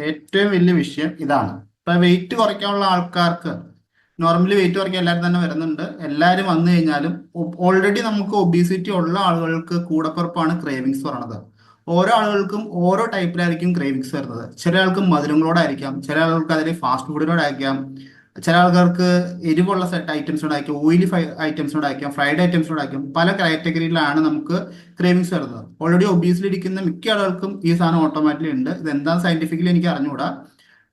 ഏറ്റവും വലിയ വിഷയം ഇതാണ്. ഇപ്പൊ വെയിറ്റ് കുറയ്ക്കാനുള്ള ആൾക്കാർക്ക് നോർമലി വെയിറ്റ് കുറയ്ക്കാൻ എല്ലാവരും തന്നെ വരുന്നുണ്ട്. എല്ലാവരും വന്നു കഴിഞ്ഞാലും ഓൾറെഡി നമുക്ക് ഒബീസിറ്റി ഉള്ള ആളുകൾക്ക് കൂടപ്പിറപ്പാണ് ക്രേവിങ്സ് പറയണത്. ഓരോ ആളുകൾക്കും ഓരോ ടൈപ്പിലായിരിക്കും ക്രേവിങ്സ് വരുന്നത്. ചില ആൾക്ക് മധുരങ്ങളോടായിരിക്കാം, ചില ആളുകൾക്ക് അതിൽ ഫാസ്റ്റ് ഫുഡിനോടായിരിക്കാം, ചില ആൾക്കാർക്ക് എരിവുള്ള സെറ്റ് ഐറ്റംസിനോടായിരിക്കും, ഓയിലി ഐറ്റംസിനോടായിരിക്കാം, ഫ്രൈഡ് ഐറ്റംസിനോടായിരിക്കും. പല കാറ്റഗറിയിലാണ് നമുക്ക് ക്രേവിങ്സ് വരുന്നത്. ഓൾറെഡി ഒബീസിലിരിക്കുന്ന മിക്ക ആളുകൾക്കും ഈ സാധനം ഓട്ടോമാറ്റിക്കലി ഉണ്ട്. ഇതെന്താ സയന്റിഫിക്കലി എനിക്ക് അറിഞ്ഞുകൂടാ.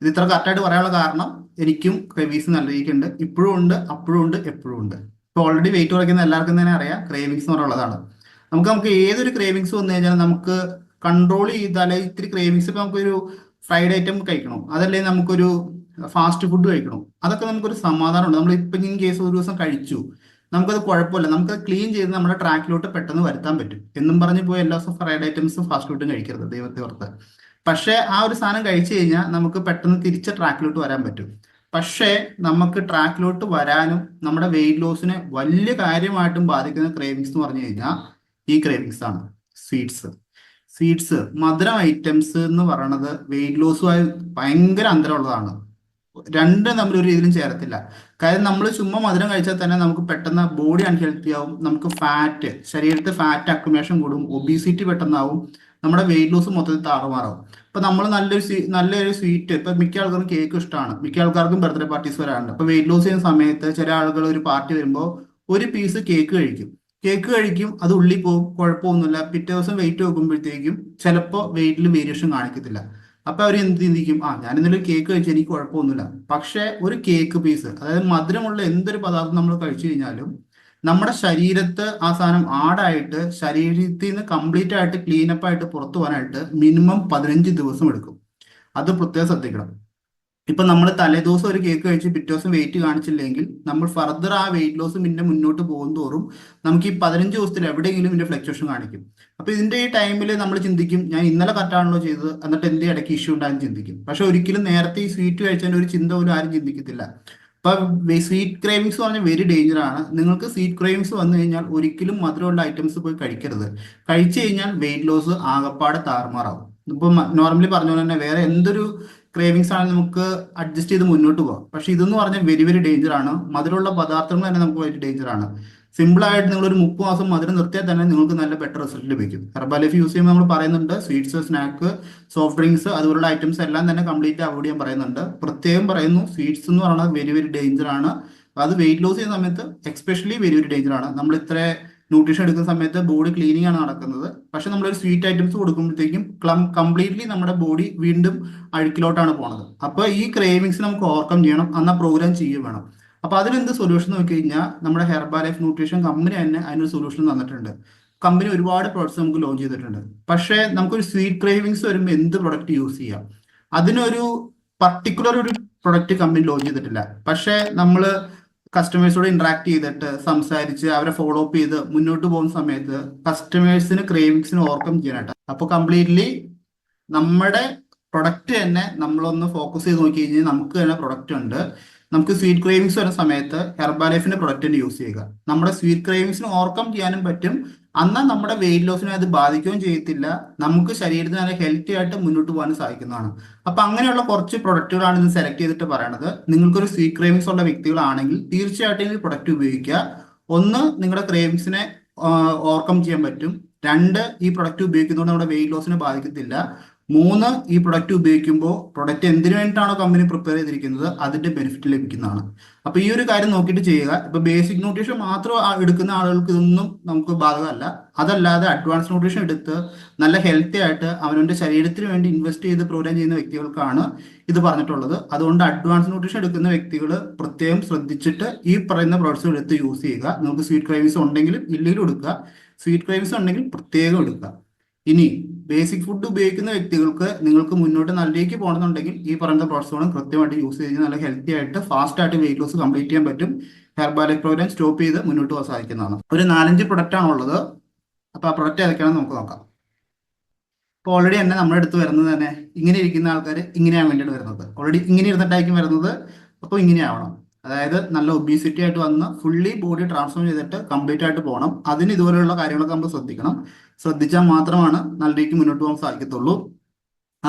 ഇത് ഇത്ര കറക്റ്റായിട്ട് പറയാനുള്ള കാരണം എനിക്കും ക്രേവിങ്സ് നല്ല രീതിക്കുണ്ട്. ഇപ്പോഴും ഉണ്ട്, അപ്പോഴും ഉണ്ട്, എപ്പോഴും ഉണ്ട്. ഇപ്പോൾ ഓൾറെഡി വെയിറ്റ് കുറയ്ക്കുന്ന എല്ലാവർക്കും തന്നെ അറിയാം ക്രേവിങ്സ് എന്ന് പറയുള്ളതാണ്. നമുക്ക് ഏതൊരു ക്രേവിങ്സ് വന്നു കഴിഞ്ഞാൽ നമുക്ക് കൺട്രോൾ ചെയ്താലേ ഇത്തിരി ക്രേവിങ്സ്. ഇപ്പം നമുക്കൊരു ഫ്രൈഡ് ഐറ്റം കഴിക്കണം, അതല്ലേ നമുക്കൊരു ഫാസ്റ്റ് ഫുഡ് കഴിക്കണം, അതൊക്കെ നമുക്കൊരു സമാധാനമുണ്ട്. നമ്മൾ ഇപ്പം ഇൻ കേസ് ഒരു ദിവസം കഴിച്ചു, നമുക്കത് കുഴപ്പമില്ല, നമുക്കത് ക്ലീൻ ചെയ്ത് നമ്മുടെ ട്രാക്കിലോട്ട് പെട്ടെന്ന് വരുത്താൻ പറ്റും. എന്നും പറഞ്ഞ് പോയി എല്ലാ ദിവസവും ഫ്രൈഡ് ഐറ്റംസും ഫാസ്റ്റ് ഫുഡും കഴിക്കരുത്, ദൈവത്തെ ഓർത്ത്. പക്ഷേ ആ ഒരു സാധനം കഴിച്ചു കഴിഞ്ഞാൽ നമുക്ക് പെട്ടെന്ന് തിരിച്ച് ട്രാക്കിലോട്ട് വരാൻ പറ്റും. പക്ഷേ നമുക്ക് ട്രാക്കിലോട്ട് വരാനും നമ്മുടെ വെയിറ്റ് ലോസിനെ വലിയ കാര്യമായിട്ടും ബാധിക്കുന്ന ക്രേവിങ്സ് എന്ന് പറഞ്ഞു കഴിഞ്ഞാൽ ഈ ക്രേവിങ്സ് ആണ്. സ്വീറ്റ്സ് സ്വീറ്റ്സ് മധുരം ഐറ്റംസ് എന്ന് പറയണത് വെയിറ്റ് ലോസുമായി ഭയങ്കര അന്തരമുള്ളതാണ്. രണ്ടും തമ്മിൽ ഒരു രീതിയിലും ചേരത്തില്ല. കാര്യം നമ്മൾ ചുമ്മാ മധുരം കഴിച്ചാൽ തന്നെ നമുക്ക് പെട്ടെന്ന് ബോഡി അൺഹെൽത്തി ആവും, നമുക്ക് ഫാറ്റ്, ശരീരത്തിൽ ഫാറ്റ് അക്യുമുലേഷൻ കൂടും, ഒബീസിറ്റി പെട്ടെന്നാവും, നമ്മുടെ വെയിറ്റ് ലോസ് മൊത്തത്തിൽ താറുമാറാവും. ഇപ്പൊ നമ്മൾ നല്ലൊരു സ്വീറ്റ്, ഇപ്പൊ മിക്ക ആൾക്കാർക്കും കേക്ക് ഇഷ്ടമാണ്, മിക്ക ആൾക്കാർക്കും ബർത്ത്ഡേ പാർട്ടീസ് വരാറുണ്ട്. ഇപ്പൊ വെയിറ്റ് ലോസ് ചെയ്യുന്ന സമയത്ത് ചില ആളുകൾ ഒരു പാർട്ടി വരുമ്പോൾ ഒരു പീസ് കേക്ക് കഴിക്കും, അത് ഉള്ളിൽ പോകും, കുഴപ്പമൊന്നുമില്ല. പിറ്റേ ദിവസം വെയിറ്റ് നോക്കുമ്പോഴത്തേക്കും ചിലപ്പോൾ വെയിറ്റിൽ വേരിയേഷൻ കാണിക്കത്തില്ല. അപ്പൊ അവർ എന്ത് ചിന്തിക്കും, ഞാൻ ഇന്നലെ കേക്ക് കഴിച്ചു, എനിക്ക് കുഴപ്പമൊന്നുമില്ല. പക്ഷെ ഒരു കേക്ക് പീസ്, അതായത് മധുരമുള്ള എന്തൊരു പദാർത്ഥം നമ്മൾ കഴിച്ചു കഴിഞ്ഞാലും നമ്മുടെ ശരീരത്ത് ആ സാധനം ആടായിട്ട് ശരീരത്തിൽ നിന്ന് കംപ്ലീറ്റ് ആയിട്ട് ക്ലീനപ്പ് ആയിട്ട് പുറത്തു പോകാനായിട്ട് മിനിമം 15 ദിവസം എടുക്കും. അത് പ്രത്യേകം ശ്രദ്ധിക്കണം. ഇപ്പൊ നമ്മൾ തലേദിവസം ഒരു കേക്ക് കഴിച്ച് പിറ്റേ ദിവസം വെയിറ്റ് കാണിച്ചില്ലെങ്കിൽ നമ്മൾ ഫർദർ ആ വെയിറ്റ് ലോസ് പിന്നെ മുന്നോട്ട് പോകും തോറും നമുക്ക് ഈ 15 ദിവസത്തിൽ എവിടെയെങ്കിലും ഇതിന്റെ ഫ്ലക്ച്വേഷൻ കാണിക്കും. അപ്പൊ ഇതിന്റെ ഈ ടൈമിൽ നമ്മൾ ചിന്തിക്കും, ഞാൻ ഇന്നലെ കറക്റ്റാണല്ലോ ചെയ്തത്, എന്നിട്ട് എന്റെ ഇടയ്ക്ക് ഇഷ്യൂ ഉണ്ടാകും ചിന്തിക്കും. പക്ഷെ ഒരിക്കലും നേരത്തെ ഈ സ്വീറ്റ് കഴിച്ചതിന്റെ ഒരു ചിന്ത പോലും ആരും ചിന്തിക്കത്തില്ല. ഇപ്പൊ സ്വീറ്റ് ക്രേവിങ്സ് പറഞ്ഞാൽ വെരി ഡേഞ്ചർ ആണ്. നിങ്ങൾക്ക് സ്വീറ്റ് ക്രേവിങ്സ് വന്നു കഴിഞ്ഞാൽ ഒരിക്കലും മധുരമുള്ള ഐറ്റംസ് പോയി കഴിക്കരുത്. കഴിച്ചു കഴിഞ്ഞാൽ വെയിറ്റ് ലോസ് ആകപ്പാടെ താറുമാറാവും. ഇപ്പൊ നോർമലി പറഞ്ഞ പോലെ തന്നെ വേറെ എന്തൊരു ക്രേവിങ്സ് ആണെങ്കിൽ നമുക്ക് അഡ്ജസ്റ്റ് ചെയ്ത് മുന്നോട്ട് പോകാം. പക്ഷെ ഇതെന്ന് പറഞ്ഞാൽ വെരി വെരി ഡേഞ്ചർ ആണ്. മധുരമുള്ള പദാർത്ഥങ്ങൾ തന്നെ നമുക്ക് വലിയ ഡേഞ്ചർ ആണ്. സിമ്പിൾ ആയിട്ട് നിങ്ങൾ ഒരു 30 മാസം മധുരം നിർത്തിയാൽ തന്നെ നിങ്ങൾക്ക് നല്ല ബെറ്റർ റിസൾട്ട് ലഭിക്കും. ഹെർബൽ ലൈഫ് യൂസ് ചെയ്യുമ്പോൾ നമ്മൾ പറയുന്നുണ്ട് സ്വീറ്റ്സ്, സ്നാക്ക്, സോഫ്റ്റ് ഡ്രിങ്ക്സ് അതുപോലുള്ള ഐറ്റംസ് എല്ലാം തന്നെ കംപ്ലീറ്റ് അവോയ്ഡ് ചെയ്യാൻ പറയുന്നുണ്ട്. പ്രത്യേകം പറയുന്നു, സ്വീറ്റ്സ് എന്ന് പറയുന്നത് വെരി വെരി ഡേഞ്ചർ ആണ്. അത് വെയിറ്റ് ലോസ് ചെയ്യുന്ന സമയത്ത് എക്സ്പെഷ്യലി വെരി വെരി ഡേഞ്ചർ ആണ്. നമ്മൾ ഇത്ര ന്യൂട്രീഷൻ എടുക്കുന്ന സമയത്ത് ബോഡി ക്ലീനിങ് ആണ് നടക്കുന്നത്. പക്ഷെ നമ്മളൊരു സ്വീറ്റ് ഐറ്റംസ് കൊടുക്കുമ്പോഴത്തേക്കും കംപ്ലീറ്റ്ലി നമ്മുടെ ബോഡി വീണ്ടും അഴുക്കിലോട്ടാണ് പോണത്. അപ്പൊ ഈ ക്രേവിങ്സ് നമുക്ക് ഓവർകം ചെയ്യണം, എന്നാൽ പ്രോഗ്രാം ചെയ്യുക വേണം. അപ്പൊ അതിനെന്ത് സൊല്യൂഷൻ നോക്കി കഴിഞ്ഞാൽ നമ്മുടെ ഹെർബൽ ലൈഫ് ന്യൂട്രീഷൻ കമ്പനി തന്നെ അതിനൊരു സൊല്യൂഷൻ തന്നിട്ടുണ്ട്. കമ്പനി ഒരുപാട് പ്രോഡക്ട്സ് നമുക്ക് ലോഞ്ച് ചെയ്തിട്ടുണ്ട്. പക്ഷേ നമുക്കൊരു സ്വീറ്റ് ക്രേവിങ്സ് വരുമ്പോൾ എന്ത് പ്രൊഡക്റ്റ് യൂസ് ചെയ്യാം, അതിനൊരു പർട്ടിക്കുലർ ഒരു പ്രൊഡക്റ്റ് കമ്പനി ലോഞ്ച് ചെയ്തിട്ടില്ല. പക്ഷേ നമ്മൾ കസ്റ്റമേഴ്സോട് ഇന്ററാക്ട് ചെയ്തിട്ട് സംസാരിച്ച് അവരെ ഫോളോ അപ്പ് ചെയ്ത് മുന്നോട്ട് പോകുന്ന സമയത്ത് കസ്റ്റമേഴ്സിന് ക്രേവിങ്സിന് ഓവർകം ചെയ്യാനായിട്ട് അപ്പോൾ കംപ്ലീറ്റ്ലി നമ്മുടെ പ്രൊഡക്റ്റ് തന്നെ നമ്മളൊന്ന് ഫോക്കസ് ചെയ്ത് നോക്കി കഴിഞ്ഞാൽ നമുക്ക് തന്നെ പ്രൊഡക്റ്റ് ഉണ്ട്. നമുക്ക് സ്വീറ്റ് ക്രേവിങ്സ് വരുന്ന സമയത്ത് ഹെർബൽ ലൈഫിന്റെ പ്രൊഡക്റ്റ് തന്നെ യൂസ് ചെയ്യുക. നമ്മുടെ സ്വീറ്റ് ക്രേവിങ്സിന് ഓവർകം ചെയ്യാനും പറ്റും, എന്നാൽ നമ്മുടെ വെയിറ്റ് ലോസിനെ അത് ബാധിക്കുകയും ചെയ്യത്തില്ല. നമുക്ക് ശരീരത്തിന് നല്ല ഹെൽത്തി ആയിട്ട് മുന്നോട്ട് പോകാനും സാധിക്കുന്നതാണ്. അപ്പൊ അങ്ങനെയുള്ള കുറച്ച് പ്രൊഡക്റ്റുകളാണ് ഇത് സെലക്ട് ചെയ്തിട്ട് പറയണത്. നിങ്ങൾക്കൊരു സ്വീറ്റ് ക്രേവിങ്സ് ഉള്ള വ്യക്തികളാണെങ്കിൽ തീർച്ചയായിട്ടും ഈ പ്രൊഡക്റ്റ് ഉപയോഗിക്കുക. ഒന്ന്, നിങ്ങളുടെ ക്രേവിങ്സിനെ ഓവർകം ചെയ്യാൻ പറ്റും. രണ്ട്, ഈ പ്രൊഡക്റ്റ് ഉപയോഗിക്കുന്നതുകൊണ്ട് നമ്മുടെ വെയിറ്റ് ലോസിനെ ബാധിക്കത്തില്ല. മൂന്ന്, ഈ പ്രൊഡക്റ്റ് ഉപയോഗിക്കുമ്പോൾ പ്രൊഡക്റ്റ് എന്തിനു വേണ്ടിയിട്ടാണോ കമ്പനി പ്രിപ്പയർ ചെയ്തിരിക്കുന്നത് അതിന്റെ ബെനിഫിറ്റ് ലഭിക്കുന്നതാണ്. അപ്പൊ ഈ ഒരു കാര്യം നോക്കിയിട്ട് ചെയ്യുക. ഇപ്പൊ ബേസിക് ന്യൂട്രീഷൻ മാത്രം എടുക്കുന്ന ആളുകൾക്ക് ഇതൊന്നും നമുക്ക് ബാധകമല്ല. അതല്ലാതെ അഡ്വാൻസ് ന്യൂട്രീഷൻ എടുത്ത് നല്ല ഹെൽത്തി ആയിട്ട് അവനവന്റെ ശരീരത്തിന് വേണ്ടി ഇൻവെസ്റ്റ് ചെയ്ത് പ്രോഗ്രാം ചെയ്യുന്ന വ്യക്തികൾക്കാണ് ഇത് പറഞ്ഞിട്ടുള്ളത്. അതുകൊണ്ട് അഡ്വാൻസ് ന്യൂട്രീഷൻ എടുക്കുന്ന വ്യക്തികൾ പ്രത്യേകം ശ്രദ്ധിച്ചിട്ട് ഈ പറയുന്ന പ്രോഡക്ട്സ് എടുത്ത് യൂസ് ചെയ്യുക. നിങ്ങൾക്ക് സ്വീറ്റ് ക്രേവിങ്സ് ഉണ്ടെങ്കിലും ഇല്ലെങ്കിലും എടുക്കുക. സ്വീറ്റ് ക്രേവിങ്സ് ഉണ്ടെങ്കിൽ പ്രത്യേകം എടുക്കുക. ഇനി ബേസിക് ഫുഡ് ഉപയോഗിക്കുന്ന വ്യക്തികൾക്ക് നിങ്ങൾക്ക് മുന്നോട്ട് നല്ല രീതിക്ക് പോകണമെന്നുണ്ടെങ്കിൽ ഈ പറയുന്ന പ്രോഡക്ട്സുകളും കൃത്യമായിട്ട് യൂസ് ചെയ്ത് നല്ല ഹെൽത്തി ആയിട്ട് ഫാസ്റ്റ് ആയിട്ട് വെയിറ്റ് ലോസ് കംപ്ലീറ്റ് ചെയ്യാൻ പറ്റും. ഹെർബാലിക് പ്രോഗ്രാം സ്റ്റോപ്പ് ചെയ്ത് മുന്നോട്ട് പോകാൻ സാധിക്കുന്നതാണ്. ഒരു 4-5 പ്രൊഡക്റ്റ് ആണുള്ളത്. അപ്പൊ ആ പ്രൊഡക്റ്റ് ഏതൊക്കെയാണെന്ന് നമുക്ക് നോക്കാം. ഇപ്പോൾ ഓൾറെഡി തന്നെ നമ്മുടെ അടുത്ത് വരുന്നത് തന്നെ ഇങ്ങനെ ഇരിക്കുന്ന ആൾക്കാർ ഇങ്ങനെയാണ് വേണ്ടിയിട്ട് വരുന്നത്. ഓൾറെഡി ഇങ്ങനെ ഇരുന്നിട്ടായിരിക്കും വരുന്നത്. അപ്പോൾ ഇങ്ങനെയാവണം. അതായത് നല്ല ഒബീസിറ്റി ആയിട്ട് വന്ന് ഫുള്ളി ബോഡി ട്രാൻസ്ഫോം ചെയ്തിട്ട് കംപ്ലീറ്റ് ആയിട്ട് പോകണം. അതിന് ഇതുപോലെയുള്ള കാര്യങ്ങളൊക്കെ നമ്മൾ ശ്രദ്ധിക്കണം. ശ്രദ്ധിച്ചാൽ മാത്രമാണ് നല്ല രീതിക്ക് മുന്നോട്ട് പോകാൻ സാധിക്കത്തുള്ളൂ.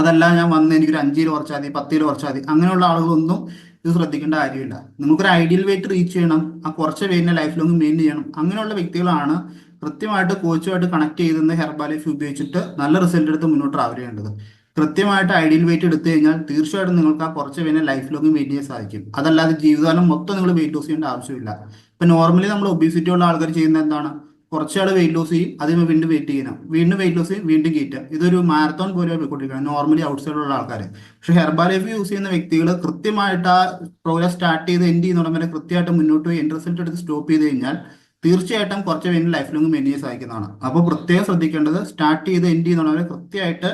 അതല്ല ഞാൻ വന്ന് എനിക്കൊരു 5 കിലോ കുറച്ചാൽ മതി, 10 കിലോ കുറച്ചാൽ മതി, അങ്ങനെയുള്ള ആളുകളൊന്നും ഇത് ശ്രദ്ധിക്കേണ്ട കാര്യമില്ല. നിങ്ങൾക്കൊരു ഐഡിയൽ വെയിറ്റ് റീച്ച് ചെയ്യണം, ആ കുറച്ച വെയിറ്റിനെ ലൈഫ് ലോങ് മെയിൻ ചെയ്യണം, അങ്ങനെയുള്ള വ്യക്തികളാണ് കൃത്യമായിട്ട് കോച്ചുമായിട്ട് കണക്ട് ചെയ്തുന്ന ഹെർബാലൈഫ് ഉപയോഗിച്ചിട്ട് നല്ല റിസൾട്ട് എടുത്ത് മുന്നോട്ട് ട്രാവൽ ചെയ്യേണ്ടത്. കൃത്യമായിട്ട് ഐഡിയൽ വെയിറ്റ് എടുത്തു കഴിഞ്ഞാൽ തീർച്ചയായിട്ടും നിങ്ങൾക്ക് ആ കുറച്ച് വെയിറ്റിനെ ലൈഫ് ലോങ് മെയിൻ ചെയ്യാൻ സാധിക്കും. അതല്ലാതെ ജീവിതകാലം മൊത്തം നിങ്ങൾ വെയിറ്റ് ലോസ് ചെയ്യേണ്ട ആവശ്യമില്ല. ഇപ്പൊ നോർമലി നമ്മൾ ഒബീസിറ്റി ഉള്ള ആൾക്കാർ ചെയ്യുന്നത് എന്താണ്? കുറച്ചാൾ വെയിറ്റ് ലോസ് ചെയ്യും, അതിന് വീണ്ടും വെയിറ്റ് ചെയ്യണം, വീണ്ടും വെയിറ്റ് ലോസ് ചെയ്യും, വീണ്ടും കയറ്റുക. ഇതൊരു മാരത്തോൺ പോലെ പോയിക്കൊണ്ടിരിക്കുകയാണ് നോർമലി ഔട്ട്സൈഡിലുള്ള ആൾക്കാർ. പക്ഷെ ഹെർബാലൈഫ് യൂസ് ചെയ്യുന്ന വ്യക്തികൾ കൃത്യമായിട്ട് ആ പ്രോഗ്രാം സ്റ്റാർട്ട് ചെയ്ത് എൻഡ് ചെയ്യുന്ന വരെ കൃത്യമായിട്ട് മുന്നോട്ട് പോയി എൻഡ് റിസൾട്ട് എടുത്ത് സ്റ്റോപ്പ് ചെയ്ത് കഴിഞ്ഞാൽ തീർച്ചയായിട്ടും കുറച്ച് വേണ്ടി ലൈഫ് ലോങ് മെയിൻ ചെയ്യാൻ സാധിക്കുന്നതാണ്. അപ്പോൾ പ്രത്യേകം ശ്രദ്ധിക്കേണ്ടത് സ്റ്റാർട്ട് ചെയ്ത് എൻഡ് ചെയ്യുന്നവരെ കൃത്യമായിട്ട്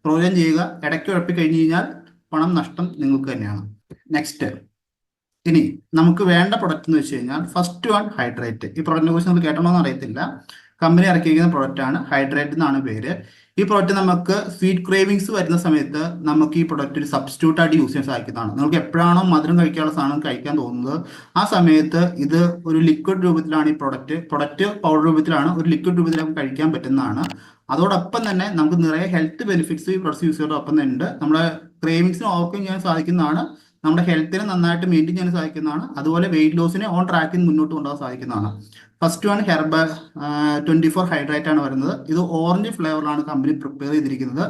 പ്രോഗ്രാം ചെയ്യുക. ഇടയ്ക്ക് ഉഴപ്പി കഴിഞ്ഞ് കഴിഞ്ഞാൽ പണം നഷ്ടം നിങ്ങൾക്ക് തന്നെയാണ്. നെക്സ്റ്റ്, ഇനി നമുക്ക് വേണ്ട പ്രൊഡക്റ്റ് എന്ന് വെച്ച് കഴിഞ്ഞാൽ ഫസ്റ്റ് വൺ ഹൈഡ്രേറ്റ്. ഈ പ്രൊഡക്റ്റിനെ കുറിച്ച് നമ്മൾ കേട്ടോന്ന് അറിയത്തില്ല. കമ്പനി ഇറക്കിയിരിക്കുന്ന പ്രൊഡക്റ്റ് ആണ്, ഹൈഡ്രേറ്റ് എന്നാണ് പേര്. ഈ പ്രൊഡക്റ്റ് നമുക്ക് സ്വീറ്റ് ക്രേവിങ്സ് വരുന്ന സമയത്ത് നമുക്ക് ഈ പ്രൊഡക്റ്റ് ഒരു സബ്സ്റ്റിറ്റ്യൂട്ട് ആയിട്ട് യൂസ് ചെയ്യാൻ സാധിക്കുന്നതാണ്. നിങ്ങൾക്ക് എപ്പോഴാണോ മധുരം കഴിക്കാനുള്ള സാധനം കഴിക്കാൻ തോന്നുന്നത് ആ സമയത്ത് ഇത് ഒരു ലിക്വിഡ് രൂപത്തിലാണ് ഈ പ്രൊഡക്റ്റ് പൗഡർ രൂപത്തിലാണ്, ഒരു ലിക്വിഡ് രൂപത്തിൽ നമുക്ക് കഴിക്കാൻ പറ്റുന്നതാണ്. അതോടൊപ്പം തന്നെ നമുക്ക് നിറയെ ഹെൽത്ത് ബെനിഫിറ്റ്സ് ഈ പ്രൊഡക്റ്റ് യൂസ് ചെയ്തോടൊപ്പം തന്നെ ഉണ്ട്. നമ്മുടെ ക്രേവിങ്സിന് ഓവർകം ചെയ്യാൻ സാധിക്കുന്നതാണ്, നമ്മുടെ ഹെൽത്തിനെ നന്നായിട്ട് മെയിൻറ്റെയിൻ ചെയ്യാൻ സാധിക്കുന്നതാണ്, അതുപോലെ വെയിറ്റ് ലോസിനെ ഓൺ ട്രാക്കിൽ മുന്നോട്ട് കൊണ്ടുപോകാൻ സാധിക്കുന്നതാണ്. ഫസ്റ്റ് വൺ ഹെർബൽ 24 ഹൈഡ്രേറ്റ് ആണ് വരുന്നത്. ഇത് ഓറഞ്ച് ഫ്ലേവറിലാണ് കമ്പനി പ്രിപ്പയർ ചെയ്തിരിക്കുന്നത്.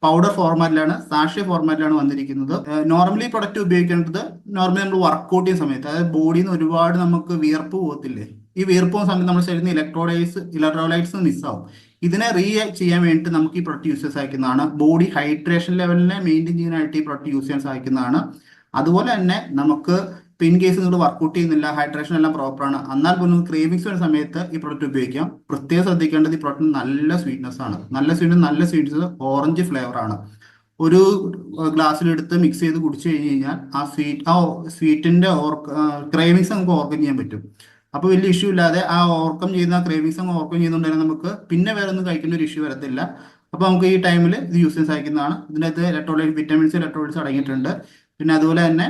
പൗഡർ ഫോർമാറ്റിലാണ്, സാഷെ ഫോർമാറ്റിലാണ് വന്നിരിക്കുന്നത്. നോർമലി പ്രൊഡക്റ്റ് ഉപയോഗിക്കേണ്ടത് നോർമലി നമ്മൾ വർക്കൗട്ട് ചെയ്യുന്ന സമയത്ത്, അതായത് ബോഡിയിൽ നിന്ന് ഒരുപാട് നമുക്ക് വിയർപ്പ് പോകത്തില്ലേ, ഈ വിയർപ്പ് പോകുന്ന സമയത്ത് നമ്മുടെ ശരീരത്തിൽ ഇലക്ട്രോലൈറ്റ്സ് മിസ്സാവും. ഇതിനെ ചെയ്യാൻ വേണ്ടിയിട്ട് നമുക്ക് ഈ പ്രൊഡക്റ്റ് യൂസ് ചെയ്യാൻ സാധിക്കുന്നതാണ്. ബോഡി ഹൈഡ്രേഷൻ ലെവലിനെ മെയിൻറ്റെയിൻ ചെയ്യാനായിട്ട് ഈ പ്രൊഡക്റ്റ് യൂസ് ചെയ്യാൻ സാധിക്കുന്നതാണ്. അതുപോലെ തന്നെ നമുക്ക് ഇൻ കേസ് നിങ്ങൾ വർക്കൗട്ട് ചെയ്യുന്നില്ല, ഹൈഡ്രേഷൻ എല്ലാം പ്രോപ്പറാണ്, എന്നാൽ പോലും ക്രേവിങ്സ് വരുന്ന സമയത്ത് ഈ പ്രൊഡക്റ്റ് ഉപയോഗിക്കാം. പ്രത്യേകം ശ്രദ്ധിക്കേണ്ടത് ഈ പ്രൊഡക്റ്റ് നല്ല സ്വീറ്റ്നെസ് ആണ്. നല്ല സ്വീറ്റ്നസ് ഓറഞ്ച് ഫ്ലേവർ ആണ്. ഒരു ഗ്ലാസ്സിലെടുത്ത് മിക്സ് ചെയ്ത് കുടിച്ചു കഴിഞ്ഞ് കഴിഞ്ഞാൽ ആ സ്വീറ്റിന്റെ ക്രേവിങ്സ് നമുക്ക് ഓർക്കം ചെയ്യാൻ പറ്റും. അപ്പോൾ വലിയ ഇഷ്യൂ ഇല്ലാതെ ആ ഓർക്കം ചെയ്യുന്ന ക്രേവിങ്സ് അങ്ങ് ഓർക്കം ചെയ്യുന്നുണ്ടെങ്കിൽ നമുക്ക് പിന്നെ വേറെ ഒന്നും കഴിക്കേണ്ട ഒരു ഇഷ്യൂ വരത്തില്ല. അപ്പോൾ നമുക്ക് ഈ ടൈമിൽ ഇത് യൂസ് ചെയ്യാൻ സാധിക്കുന്നതാണ്. ഇതിനകത്ത് ഇലക്ട്രോലൈറ്റ്സ് അടങ്ങിയിട്ടുണ്ട്. പിന്നെ അതുപോലെ തന്നെ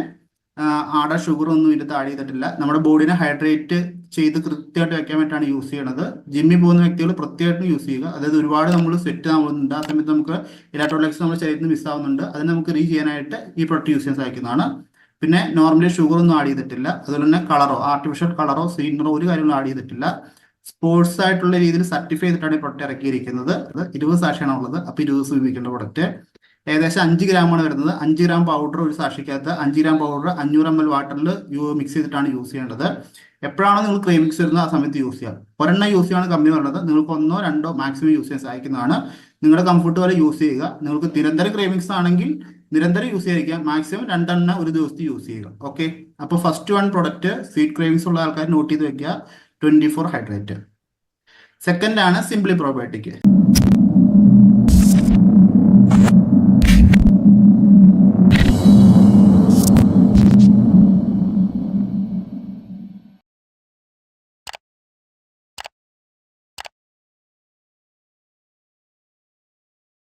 ആടെ ഷുഗർ ഒന്നും ഇതിൻ്റെ ആഡ് ചെയ്തിട്ടില്ല. നമ്മുടെ ബോഡിനെ ഹൈഡ്രേറ്റ് ചെയ്ത് കൃത്യമായിട്ട് വെക്കാൻ വേണ്ടിയിട്ടാണ് യൂസ് ചെയ്യണത്. ജിമ്മിൽ പോകുന്ന വ്യക്തികൾ പ്രത്യേകമായിട്ടും യൂസ് ചെയ്യുക. അതായത് ഒരുപാട് നമ്മൾ സ്വെറ്റ് ആവുന്നുണ്ട്, ആ സമയത്ത് നമുക്ക് ഇലക്ട്രോലൈറ്റ്സ് നമ്മുടെ ശരീരത്തിൽ മിസ് ആവുന്നുണ്ട്, അതിന് നമുക്ക് റീ ചെയ്യാനായിട്ട് ഈ പ്രൊഡക്റ്റ് യൂസ് ചെയ്യാൻ സാധിക്കുന്നതാണ്. പിന്നെ നോർമലി ഷുഗർ ഒന്നും ആഡ് ചെയ്തിട്ടില്ല. അതുപോലെ തന്നെ ആർട്ടിഫിഷ്യൽ കളറോ സ്വീറ്റ്നറോ ഒരു കാര്യങ്ങളും ആഡ് ചെയ്തിട്ടില്ല. സ്പോർട്സ് ആയിട്ടുള്ള രീതിയിൽ സർട്ടിഫൈ ചെയ്തിട്ടാണ് ഈ പ്രൊഡക്റ്റ് ഇറക്കിയിരിക്കുന്നത്. 20 സാക്ഷിയാണ് ഉള്ളത്. അപ്പോൾ 20 ഉപയോഗിക്കേണ്ട പ്രൊഡക്റ്റ് ഏകദേശം 5 ഗ്രാമാണ് വരുന്നത്. 5 ഗ്രാം പൗഡർ ഒരു സാക്ഷിക്കകത്ത്, 5 ഗ്രാം പൗഡർ 500 ml വാട്ടറിൽ മിക്സ് ചെയ്തിട്ടാണ് യൂസ് ചെയ്യേണ്ടത്. എപ്പോഴാണോ നിങ്ങൾ ക്രേവിങ്സ് വരുന്നത് ആ സമയത്ത് യൂസ് ചെയ്യാം. ഒരെണ്ണം യൂസ് ചെയ്യാൻ കമ്പനി പറയുന്നത്, നിങ്ങൾക്ക് 1 or 2 മാക്സിമം യൂസ് ചെയ്യാൻ സാധിക്കുന്നതാണ്. നിങ്ങളുടെ കംഫർട്ട് പോലെ യൂസ് ചെയ്യുക. നിങ്ങൾക്ക് നിരന്തര ക്രേവിങ്സ് ആണെങ്കിൽ നിരന്തരം യൂസ് ചെയ്യാതിരിക്കുക. മാക്സിമം 2 എണ്ണം ഒരു ദിവസത്തിൽ യൂസ് ചെയ്യുക. ഓക്കെ, അപ്പോൾ first one product sweet cravings ഉള്ള ആൾക്കാർ നോട്ട് ചെയ്ത് വെക്കുക, 24 ഹൈഡ്രേറ്റ്. സെക്കൻഡ് ആണ് സിംപ്ലി പ്രോബയോട്ടിക്.